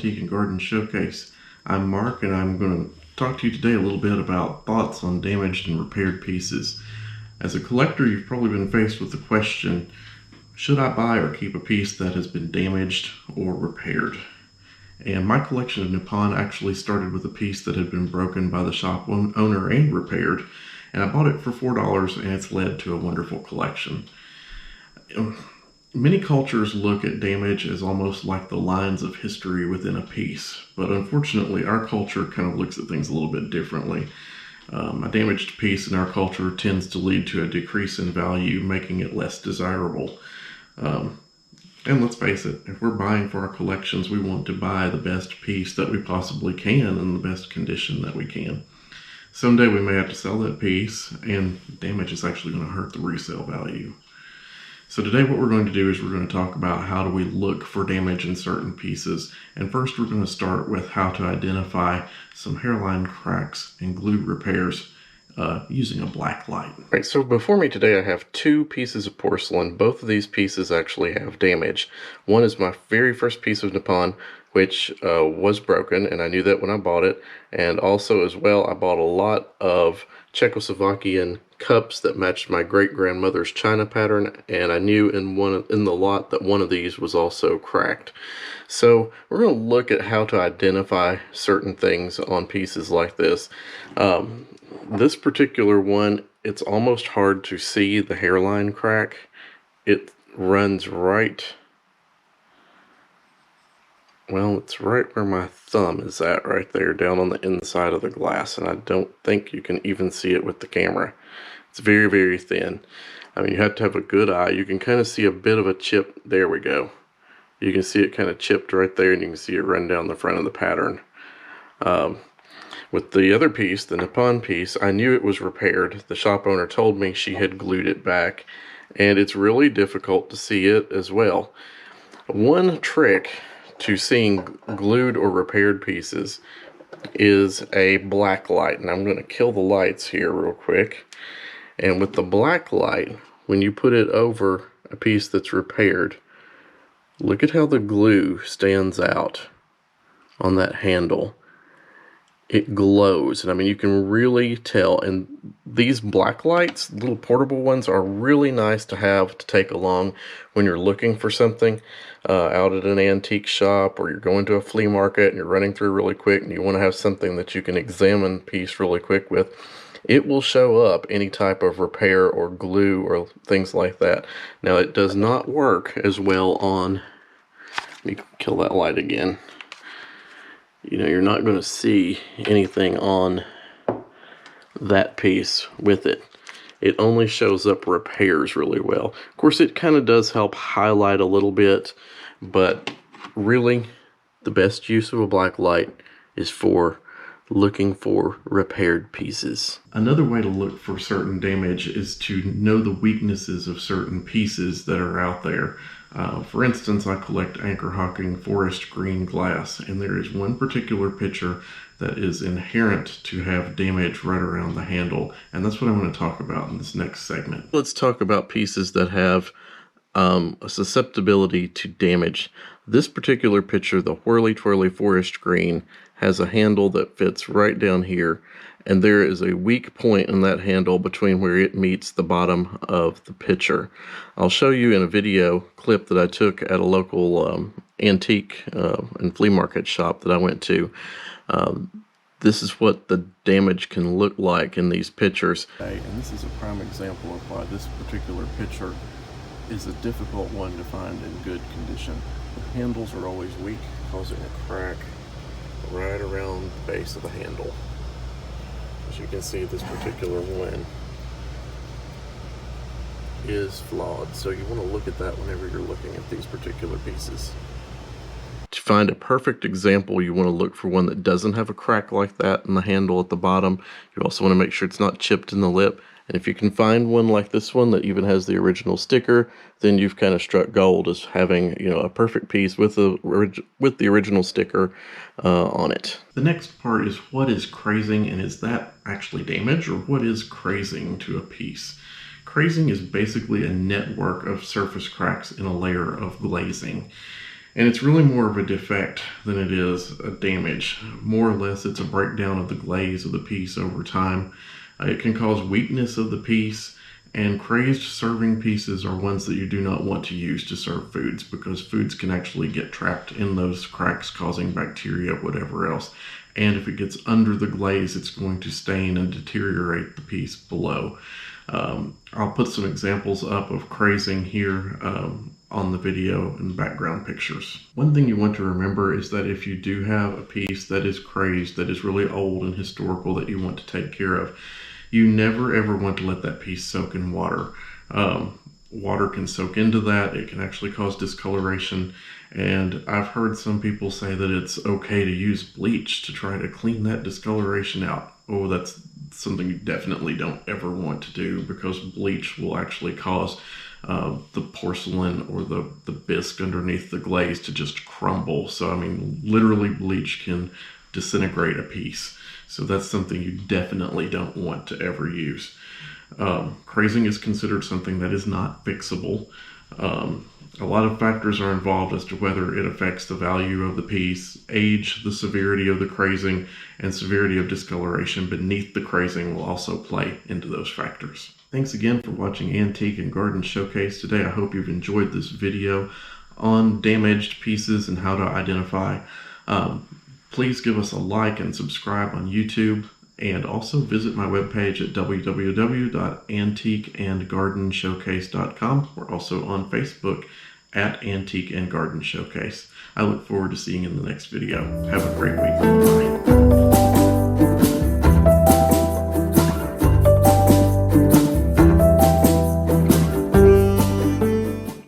Antique and Garden Showcase. I'm Mark, and I'm going to talk to you today a little bit about thoughts on damaged and repaired pieces. As a collector, you've probably been faced with the question, should I buy or keep a piece that has been damaged or repaired? And my collection of Nippon actually started with a piece that had been broken by the shop owner and repaired, and I bought it for $4, and it's led to a wonderful collection. Many cultures look at damage as almost like the lines of history within a piece, but unfortunately our culture kind of looks at things a little bit differently. A damaged piece in our culture tends to lead to a decrease in value, making it less desirable. And let's face it, if we're buying for our collections, we want to buy the best piece that we possibly can in the best condition that we can. Someday we may have to sell that piece, and damage is actually going to hurt the resale value. So today what we're going to do is we're going to talk about how do we look for damage in certain pieces. And first we're going to start with how to identify some hairline cracks and glue repairs using a black light. Right, so before me today I have two pieces of porcelain. Both of these pieces actually have damage. One is my very first piece of Nippon, which was broken, and I knew that when I bought it. And also as well, I bought a lot of Czechoslovakian cups that matched my great-grandmother's china pattern, and I knew in the lot that one of these was also cracked. So we're going to look at how to identify certain things on pieces like this. This particular one, it's almost hard to see the hairline crack. It runs right, well, it's right where my thumb is at, right there, down on the inside of the glass, and I don't think you can even see it with the camera. It's very, very thin. I mean, you have to have a good eye. You can kind of see a bit of a chip. There we go. You can see it kind of chipped right there, and you can see it run down the front of the pattern. With the other piece, the Nippon piece, I knew it was repaired. The shop owner told me she had glued it back, and it's really difficult to see it as well. One trick to seeing glued or repaired pieces is a black light, and I'm going to kill the lights here real quick. And with the black light, when you put it over a piece that's repaired, look at how the glue stands out on that handle. It glows, and I mean, you can really tell. And these black lights, little portable ones, are really nice to have to take along when you're looking for something out at an antique shop, or you're going to a flea market and you're running through really quick and you want to have something that you can examine piece really quick with. It will show up any type of repair or glue or things like that. Now, it does not work as well on, let me kill that light again. You know, you're not going to see anything on that piece with it. It only shows up repairs really well. Of course, it kind of does help highlight a little bit, but really the best use of a black light is for looking for repaired pieces. Another way to look for certain damage is to know the weaknesses of certain pieces that are out there. For instance, I collect anchor hocking forest green glass, and there is one particular picture that is inherent to have damage right around the handle, and that's what I'm going to talk about in this next segment. Let's talk about pieces that have a susceptibility to damage. This particular picture, the whirly twirly forest green, has a handle that fits right down here, and there is a weak point in that handle between where it meets the bottom of the picture. I'll show you in a video clip that I took at a local antique and flea market shop that I went to. This is what the damage can look like in these pictures. And this is a prime example of why this particular picture is a difficult one to find in good condition. The handles are always weak, causing a crack right around the base of the handle. As you can see, this particular one is flawed, so you want to look at that whenever you're looking at these particular pieces. To find a perfect example, you want to look for one that doesn't have a crack like that in the handle at the bottom. You also want to make sure it's not chipped in the lip. And if you can find one like this one that even has the original sticker, then you've kind of struck gold as having, you know, a perfect piece with the original sticker on it. The next part is, what is crazing, and is that actually damage, or what is crazing to a piece? Crazing is basically a network of surface cracks in a layer of glazing. And it's really more of a defect than it is a damage. More or less, it's a breakdown of the glaze of the piece over time. It can cause weakness of the piece, and crazed serving pieces are ones that you do not want to use to serve foods, because foods can actually get trapped in those cracks, causing bacteria, whatever else. And if it gets under the glaze, it's going to stain and deteriorate the piece below. I'll put some examples up of crazing here on the video and background pictures. One thing you want to remember is that if you do have a piece that is crazed, that is really old and historical, that you want to take care of, you never ever want to let that piece soak in water. Water can soak into that. It can actually cause discoloration. And I've heard some people say that it's okay to use bleach to try to clean that discoloration out. Oh, that's something you definitely don't ever want to do, because bleach will actually cause the porcelain or the bisque underneath the glaze to just crumble. So, I mean, literally bleach can disintegrate a piece. So that's something you definitely don't want to ever use. Crazing is considered something that is not fixable. A lot of factors are involved as to whether it affects the value of the piece, age, the severity of the crazing, and severity of discoloration beneath the crazing will also play into those factors. Thanks again for watching Antique and Garden Showcase today. I hope you've enjoyed this video on damaged pieces and how to identify. Please give us a like and subscribe on YouTube, and also visit my webpage at www.antiqueandgardenshowcase.com. We're also on Facebook at Antique and Garden Showcase. I look forward to seeing you in the next video. Have a great week. Bye.